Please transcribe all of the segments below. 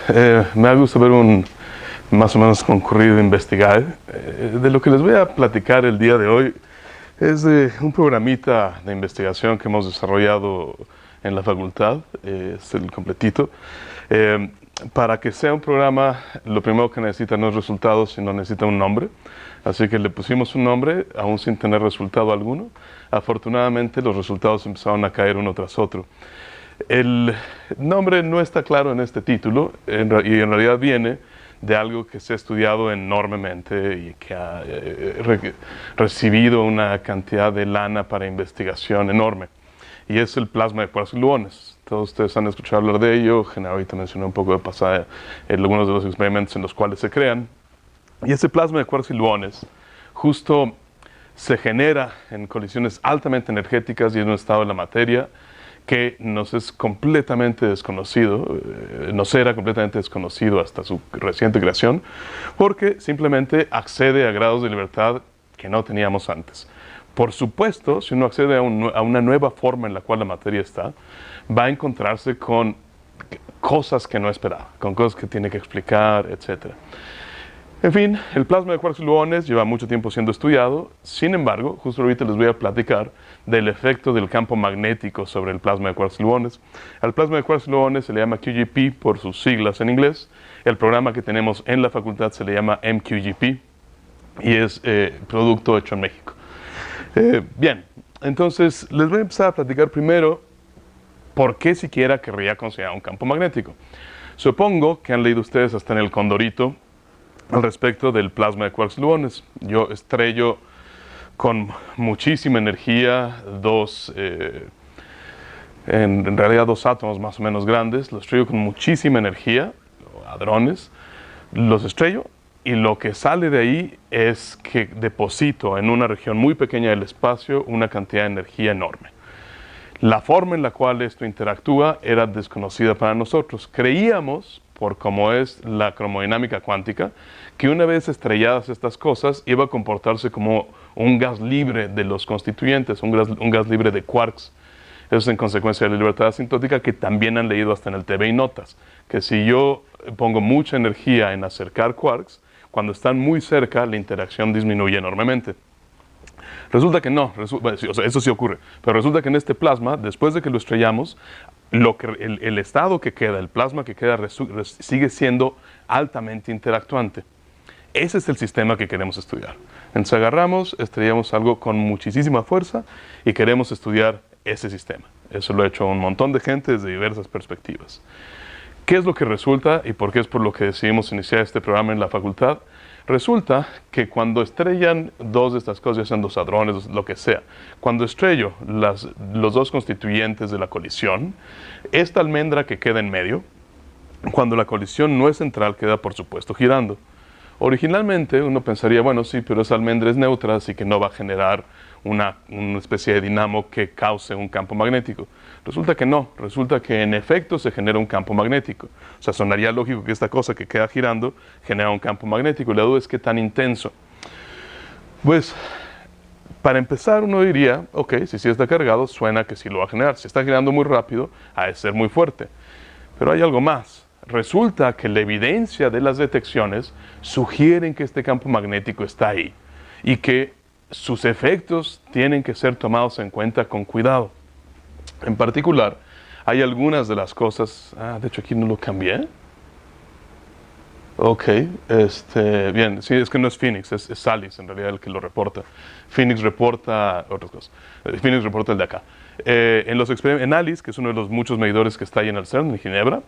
Me gusta ver un más o menos concurrido investigar. De lo que les voy a platicar el día de hoy es de un programita de investigación que hemos desarrollado en la facultad, es el completito. Eh, para que sea un programa, lo primero que necesita no es resultados, sino necesita un nombre. Así que le pusimos un nombre, aún sin tener resultado alguno. Afortunadamente, los resultados empezaron a caer uno tras otro. El nombre no está claro en este título, y en realidad viene de algo que se ha estudiado enormemente y que ha recibido una cantidad de lana para investigación enorme. Y es el plasma de cuarzos y gluones. Todos ustedes han escuchado hablar de ello. Ahorita mencioné un poco de pasada algunos de los experimentos en los cuales se crean. Y ese plasma de cuarzos y gluones justo se genera en colisiones altamente energéticas y en un estado de la materia que nos es completamente desconocido, nos era completamente desconocido hasta su reciente creación, porque simplemente accede a grados de libertad que no teníamos antes. Por supuesto, si uno accede a una nueva forma en la cual la materia está, va a encontrarse con cosas que no esperaba, con cosas que tiene que explicar, etc. En fin, el plasma de cuarzos y gluones lleva mucho tiempo siendo estudiado. Sin embargo, justo ahorita les voy a platicar del efecto del campo magnético sobre el plasma de cuarzos y gluones. Al plasma de cuarzos y gluones se le llama QGP por sus siglas en inglés. El programa que tenemos en la facultad se le llama MQGP y es producto hecho en México. Bien, entonces les voy a empezar a platicar primero por qué siquiera querría considerar un campo magnético. Supongo que han leído ustedes hasta en el Condorito al respecto del plasma de cuarzos y gluones. Yo estrello con muchísima energía en realidad dos átomos más o menos grandes, los estrello con muchísima energía, hadrones, los estrello y lo que sale de ahí es que deposito en una región muy pequeña del espacio una cantidad de energía enorme. La forma en la cual esto interactúa era desconocida para nosotros. Creíamos, por cómo es la cromodinámica cuántica, que una vez estrelladas estas cosas iba a comportarse como un gas libre de los constituyentes, un gas libre de quarks. Eso es en consecuencia de la libertad asintótica que también han leído hasta en el TV y Notas, que si yo pongo mucha energía en acercar quarks, cuando están muy cerca la interacción disminuye enormemente. Resulta que no, eso sí ocurre, pero resulta que en este plasma, después de que lo estrellamos, el estado que queda, el plasma que queda, sigue siendo altamente interactuante. Ese es el sistema que queremos estudiar. Entonces agarramos, estrellamos algo con muchísima fuerza y queremos estudiar ese sistema. Eso lo ha hecho un montón de gente desde diversas perspectivas. ¿Qué es lo que resulta y por qué es por lo que decidimos iniciar este programa en la facultad? Resulta que cuando estrellan dos de estas cosas, ya sean dos hadrones, lo que sea, cuando estrello los dos constituyentes de la colisión, esta almendra que queda en medio, cuando la colisión no es central, queda por supuesto girando. Originalmente uno pensaría, bueno, sí, pero esa almendra es neutra, así que no va a generar una especie de dinamo que cause un campo magnético. Resulta que no, resulta que en efecto se genera un campo magnético. O sea, sonaría lógico que esta cosa que queda girando genera un campo magnético. Y la duda es qué tan intenso. Pues, para empezar uno diría, ok, si sí está cargado, suena que sí lo va a generar. Si está girando muy rápido, ha de ser muy fuerte. Pero hay algo más. Resulta que la evidencia de las detecciones sugieren que este campo magnético está ahí y que sus efectos tienen que ser tomados en cuenta con cuidado. En particular, hay algunas de las cosas... de hecho aquí no lo cambié. Ok, bien, sí, es que no es Phoenix, es Salis en realidad el que lo reporta. Phoenix reporta otras cosas. Phoenix reporta el de acá. En ALICE, que es uno de los muchos medidores que está ahí en el CERN, en Ginebra,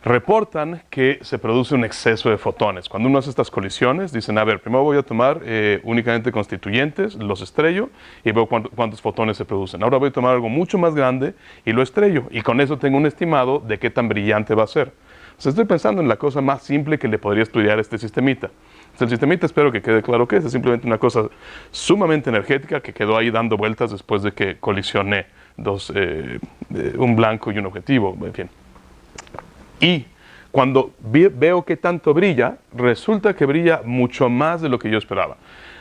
reportan que se produce un exceso de fotones. Cuando uno hace estas colisiones, dicen, a ver, primero voy a tomar únicamente constituyentes, los estrello y veo cuántos fotones se producen. Ahora voy a tomar algo mucho más grande y lo estrello. Y con eso tengo un estimado de qué tan brillante va a ser. O sea, estoy pensando en la cosa más simple que le podría estudiar a este sistemita. El sistemita, espero que quede claro que es simplemente una cosa sumamente energética que quedó ahí dando vueltas después de que colisioné un blanco y un objetivo, en fin. Y Cuando veo que tanto brilla, resulta que brilla mucho más de lo que yo esperaba,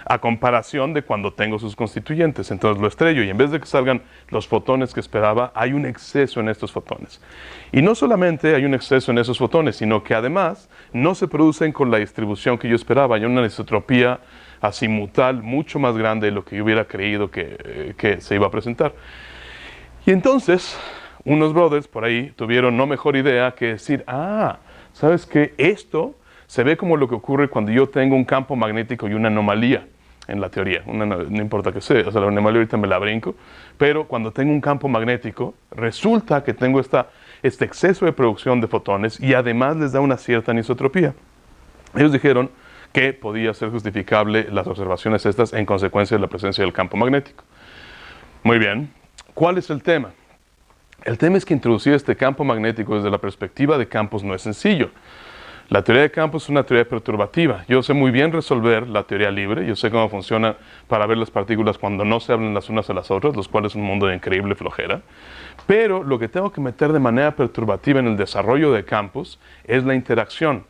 a comparación de cuando tengo sus constituyentes. Entonces lo estrello y en vez de que salgan los fotones que esperaba, hay un exceso en estos fotones. Y no solamente hay un exceso en esos fotones, sino que además no se producen con la distribución que yo esperaba. Hay una anisotropía azimutal mucho más grande de lo que yo hubiera creído que se iba a presentar. Y entonces, unos brothers por ahí tuvieron no mejor idea que decir, ¿sabes qué? Esto se ve como lo que ocurre cuando yo tengo un campo magnético y una anomalía en la teoría. No importa que sea, o sea, la anomalía ahorita me la brinco, pero cuando tengo un campo magnético, resulta que tengo este exceso de producción de fotones y además les da una cierta anisotropía. Ellos dijeron que podía ser justificable las observaciones estas en consecuencia de la presencia del campo magnético. Muy bien. ¿Cuál es el tema? El tema es que introducir este campo magnético desde la perspectiva de campos no es sencillo. La teoría de campos es una teoría perturbativa. Yo sé muy bien resolver la teoría libre, yo sé cómo funciona para ver las partículas cuando no se hablan las unas a las otras, los cuales es un mundo de increíble flojera. Pero lo que tengo que meter de manera perturbativa en el desarrollo de campos es la interacción.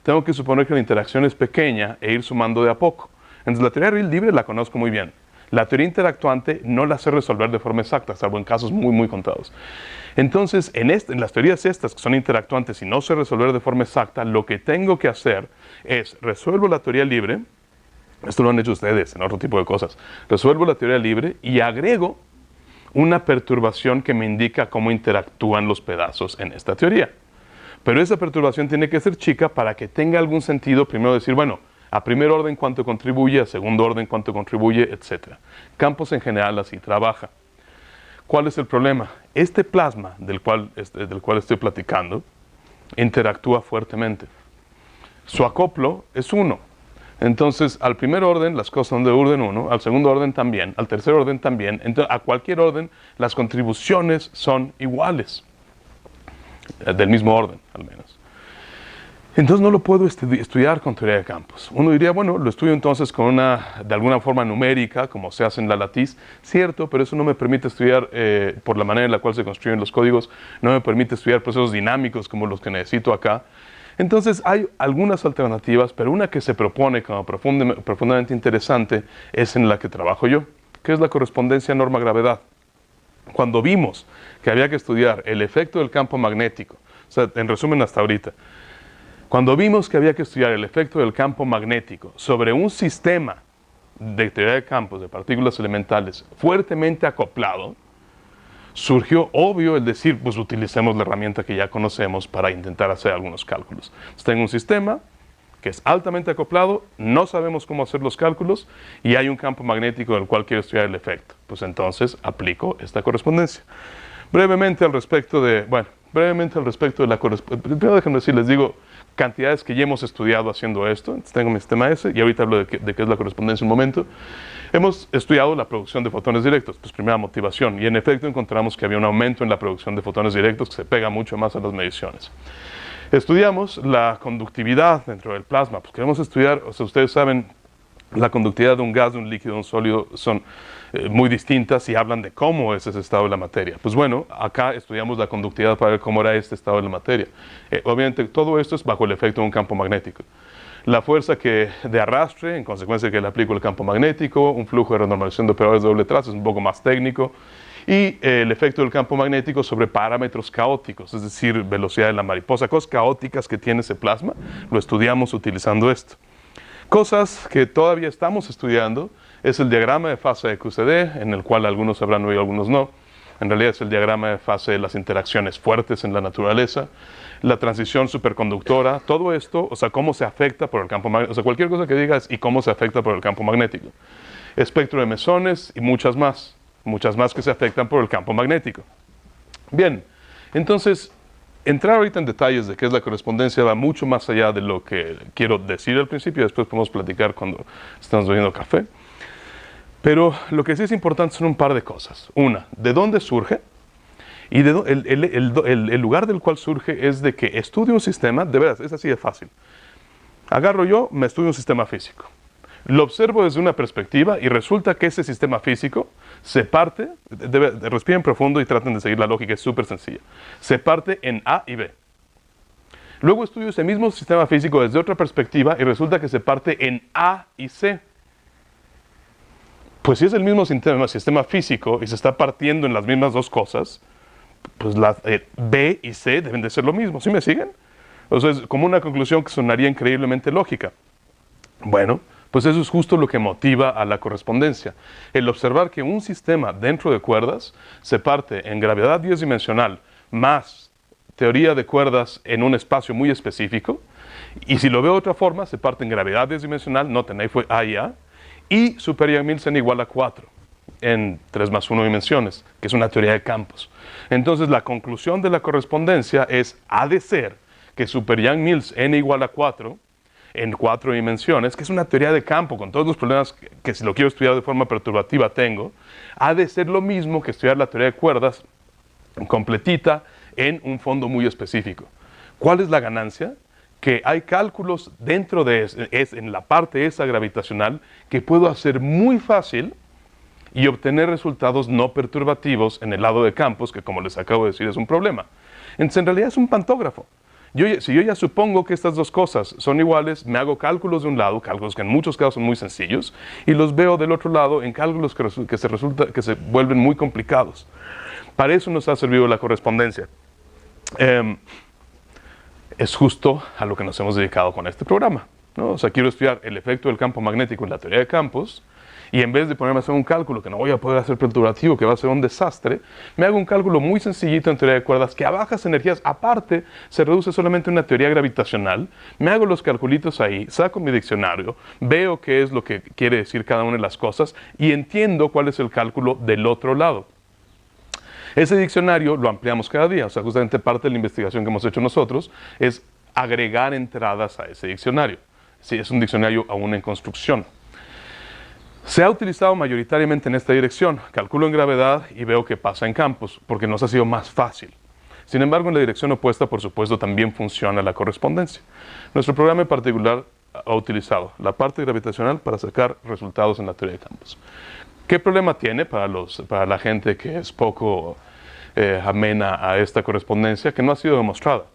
Tengo que suponer que la interacción es pequeña e ir sumando de a poco. Entonces la teoría libre la conozco muy bien. La teoría interactuante no la sé resolver de forma exacta, salvo en casos muy, muy contados. Entonces, en las teorías estas que son interactuantes y no sé resolver de forma exacta, lo que tengo que hacer es resuelvo la teoría libre, esto lo han hecho ustedes en otro tipo de cosas, resuelvo la teoría libre y agrego una perturbación que me indica cómo interactúan los pedazos en esta teoría. Pero esa perturbación tiene que ser chica para que tenga algún sentido, primero decir, bueno, a primer orden cuánto contribuye, a segundo orden cuánto contribuye, etc. Campos en general así trabaja. ¿Cuál es el problema? Este plasma del cual estoy platicando interactúa fuertemente. Su acoplo es 1. Entonces, al primer orden las cosas son de orden 1, al segundo orden también, al tercer orden también. Entonces, a cualquier orden las contribuciones son iguales, del mismo orden al menos. Entonces no lo puedo estudiar con teoría de campos. Uno diría, bueno, lo estudio entonces con de alguna forma numérica, como se hace en la latiz, cierto, pero eso no me permite estudiar, por la manera en la cual se construyen los códigos, no me permite estudiar procesos dinámicos como los que necesito acá. Entonces hay algunas alternativas, pero una que se propone como profundamente interesante es en la que trabajo yo, que es la correspondencia norma-gravedad. Cuando vimos que había que estudiar el efecto del campo magnético, o sea, en resumen hasta ahorita, cuando vimos que había que estudiar el efecto del campo magnético sobre un sistema de teoría de campos de partículas elementales fuertemente acoplado, surgió obvio el decir, pues utilicemos la herramienta que ya conocemos para intentar hacer algunos cálculos. Entonces, tengo un sistema que es altamente acoplado, no sabemos cómo hacer los cálculos y hay un campo magnético del cual quiero estudiar el efecto. Pues entonces aplico esta correspondencia. Brevemente al respecto de la correspondencia, primero déjenme decir, les digo, cantidades que ya hemos estudiado haciendo esto. Entonces tengo mi sistema S y ahorita hablo de qué es la correspondencia un momento. Hemos estudiado la producción de fotones directos, pues primera motivación, y en efecto encontramos que había un aumento en la producción de fotones directos que se pega mucho más a las mediciones. Estudiamos la conductividad dentro del plasma, pues queremos estudiar, o sea, ustedes saben, la conductividad de un gas, de un líquido, de un sólido son muy distintas y hablan de cómo es ese estado de la materia. Pues bueno, acá estudiamos la conductividad para ver cómo era este estado de la materia. Obviamente todo esto es bajo el efecto de un campo magnético. La fuerza de arrastre, en consecuencia de que le aplico el campo magnético, un flujo de renormalización de operadores de doble trazo, es un poco más técnico, y el efecto del campo magnético sobre parámetros caóticos, es decir, velocidad de la mariposa, cosas caóticas que tiene ese plasma, lo estudiamos utilizando esto. Cosas que todavía estamos estudiando es el diagrama de fase de QCD, en el cual algunos habrán oído, algunos no. En realidad es el diagrama de fase de las interacciones fuertes en la naturaleza, la transición superconductora, todo esto, o sea, cómo se afecta por el campo magnético, o sea, cualquier cosa que digas y cómo se afecta por el campo magnético. Espectro de mesones y muchas más que se afectan por el campo magnético. Bien, entonces, entrar ahorita en detalles de qué es la correspondencia va mucho más allá de lo que quiero decir al principio, después podemos platicar cuando estamos bebiendo café. Pero lo que sí es importante son un par de cosas. Una, ¿de dónde surge? Y el lugar del cual surge es de que estudio un sistema, de veras, es así de fácil. Agarro yo, me estudio un sistema físico. Lo observo desde una perspectiva y resulta que ese sistema físico se parte, respiren profundo y traten de seguir la lógica, es súper sencilla. Se parte en A y B. Luego estudio ese mismo sistema físico desde otra perspectiva y resulta que se parte en A y C. Pues si es el mismo sistema físico y se está partiendo en las mismas dos cosas, pues B y C deben de ser lo mismo. ¿Sí me siguen? O sea, es como una conclusión que sonaría increíblemente lógica. Bueno, pues eso es justo lo que motiva a la correspondencia. El observar que un sistema dentro de cuerdas se parte en gravedad 10-dimensional más teoría de cuerdas en un espacio muy específico, y si lo veo de otra forma, se parte en gravedad 10-dimensional, noten, ahí fue A y A, y Super Yang-Mills igual a 4 en 3 más 1 dimensiones, que es una teoría de campos. Entonces la conclusión de la correspondencia ha de ser que Super Yang-Mills n igual a 4 en 4 dimensiones, que es una teoría de campo con todos los problemas que si lo quiero estudiar de forma perturbativa tengo, ha de ser lo mismo que estudiar la teoría de cuerdas completita en un fondo muy específico. ¿Cuál es la ganancia? Que hay cálculos dentro de en la parte esa gravitacional que puedo hacer muy fácil y obtener resultados no perturbativos en el lado de campos, que como les acabo de decir es un problema. Entonces en realidad es un pantógrafo. Si yo ya supongo que estas dos cosas son iguales, me hago cálculos de un lado, cálculos que en muchos casos son muy sencillos, y los veo del otro lado en cálculos que se vuelven muy complicados. Para eso nos ha servido la correspondencia. Es justo a lo que nos hemos dedicado con este programa, ¿no? O sea, quiero estudiar el efecto del campo magnético en la teoría de campos, y en vez de ponerme a hacer un cálculo que no voy a poder hacer perturbativo, que va a ser un desastre, me hago un cálculo muy sencillito en teoría de cuerdas que a bajas energías, aparte, se reduce solamente a una teoría gravitacional, me hago los calculitos ahí, saco mi diccionario, veo qué es lo que quiere decir cada una de las cosas y entiendo cuál es el cálculo del otro lado. Ese diccionario lo ampliamos cada día, o sea, justamente parte de la investigación que hemos hecho nosotros es agregar entradas a ese diccionario. Sí, es un diccionario aún en construcción. Se ha utilizado mayoritariamente en esta dirección. Calculo en gravedad y veo qué pasa en campos, porque nos ha sido más fácil. Sin embargo, en la dirección opuesta, por supuesto, también funciona la correspondencia. Nuestro programa en particular ha utilizado la parte gravitacional para sacar resultados en la teoría de campos. ¿Qué problema tiene para la gente que es poco amena a esta correspondencia? Que no ha sido demostrada.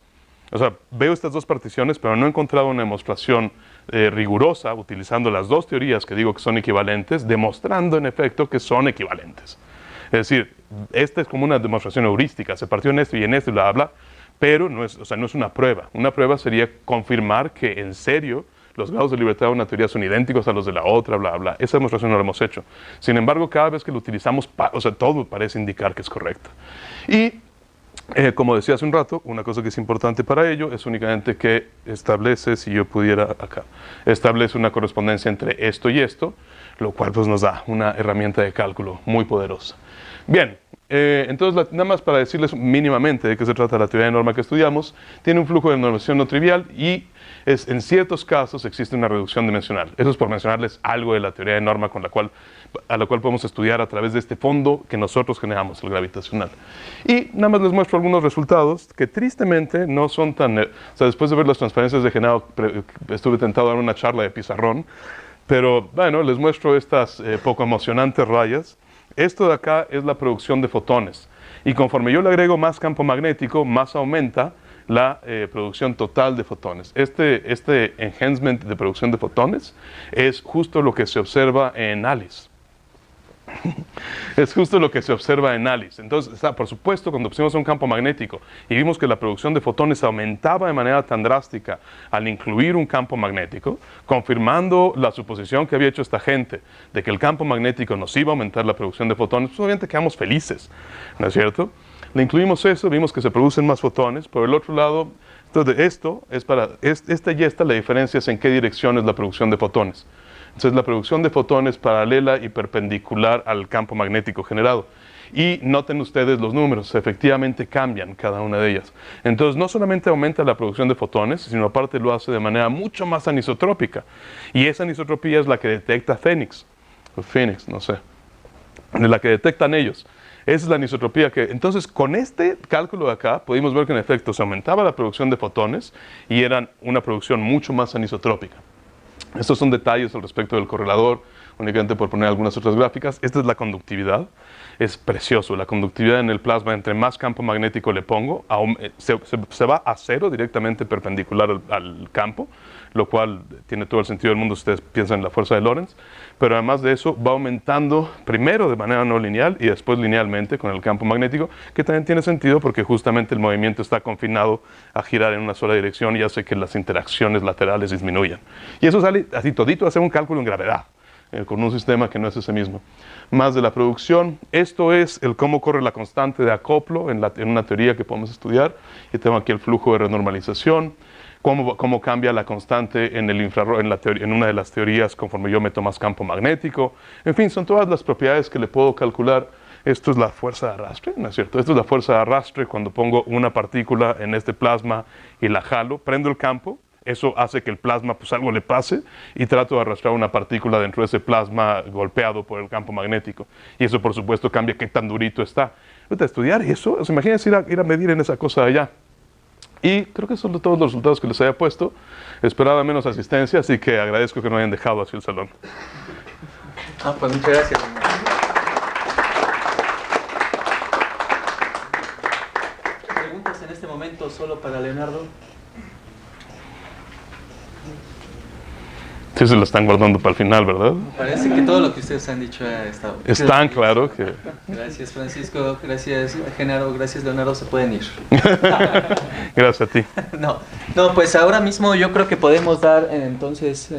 O sea, veo estas dos particiones, pero no he encontrado una demostración rigurosa, utilizando las dos teorías que digo que son equivalentes, demostrando en efecto que son equivalentes. Es decir, esta es como una demostración heurística, se partió en esto y bla, bla, pero no es una prueba. Una prueba sería confirmar que en serio los grados de libertad de una teoría son idénticos a los de la otra, bla, bla. Esa demostración no la hemos hecho. Sin embargo, cada vez que lo utilizamos, todo parece indicar que es correcto. Y como decía hace un rato, una cosa que es importante para ello es únicamente que establece, si yo pudiera acá, establece una correspondencia entre esto y esto, lo cual pues nos da una herramienta de cálculo muy poderosa. Bien, entonces nada más para decirles mínimamente de qué se trata la teoría de norma que estudiamos, tiene un flujo de normación no trivial y en ciertos casos existe una reducción dimensional. Eso es por mencionarles algo de la teoría de norma a la cual podemos estudiar a través de este fondo que nosotros generamos, el gravitacional. Y nada más les muestro algunos resultados que tristemente no son tan... o sea, después de ver las transparencias de Genao, estuve tentado a dar una charla de pizarrón, pero bueno, les muestro estas poco emocionantes rayas. Esto de acá es la producción de fotones. Y conforme yo le agrego más campo magnético, más aumenta la producción total de fotones. Este enhancement de producción de fotones es justo lo que se observa en ALICE. Es justo lo que se observa en ALICE. Entonces, por supuesto, cuando pusimos un campo magnético y vimos que la producción de fotones aumentaba de manera tan drástica al incluir un campo magnético, confirmando la suposición que había hecho esta gente de que el campo magnético nos iba a aumentar la producción de fotones, pues obviamente quedamos felices, ¿no es cierto? Le incluimos eso, vimos que se producen más fotones. Por el otro lado, entonces esta y esta, la diferencia es en qué dirección es la producción de fotones. Entonces la producción de fotones paralela y perpendicular al campo magnético generado. Y noten ustedes los números, efectivamente cambian cada una de ellas. Entonces no solamente aumenta la producción de fotones, sino aparte lo hace de manera mucho más anisotrópica. Y esa anisotropía es la que detecta Phoenix, o Phoenix, no sé, de la que detectan ellos. Esa es la anisotropía que... Entonces, con este cálculo de acá, pudimos ver que en efecto se aumentaba la producción de fotones y eran una producción mucho más anisotrópica. Estos son detalles al respecto del correlador. únicamente por poner algunas otras gráficas. Esta es la conductividad. Es precioso. La conductividad en el plasma, entre más campo magnético le pongo, se va a cero directamente perpendicular al campo, lo cual tiene todo el sentido del mundo si ustedes piensan en la fuerza de Lorentz. Pero además de eso, va aumentando primero de manera no lineal y después linealmente con el campo magnético, que también tiene sentido porque justamente el movimiento está confinado a girar en una sola dirección y hace que las interacciones laterales disminuyan. Y eso sale así todito a hacer un cálculo en gravedad, con un sistema que no es ese mismo. Más de la producción, esto es el cómo corre la constante de acoplo en una teoría que podemos estudiar. Y tengo aquí el flujo de renormalización, cómo cambia la constante en el infrarrojo, en una de las teorías conforme yo meto más campo magnético. En fin, son todas las propiedades que le puedo calcular. Esto es la fuerza de arrastre, ¿no es cierto? Esto es la fuerza de arrastre cuando pongo una partícula en este plasma y la jalo, prendo el campo. Eso hace que el plasma, pues algo le pase, y trato de arrastrar una partícula dentro de ese plasma golpeado por el campo magnético. Y eso, por supuesto, cambia qué tan durito está. Ahorita estudiar eso, imagínense ir a medir en esa cosa de allá. Y creo que son todos los resultados que les haya puesto. Esperaba menos asistencia, así que agradezco que no hayan dejado así el salón. Pues muchas gracias. ¿Preguntas en este momento solo para Leonardo? Sí, se lo están guardando para el final, ¿verdad? Parece que todo lo que ustedes han dicho ha estado. Es tan claro que... Gracias, Francisco. Gracias, Genaro. Gracias, Leonardo. Se pueden ir. Gracias a ti. No, pues ahora mismo yo creo que podemos dar entonces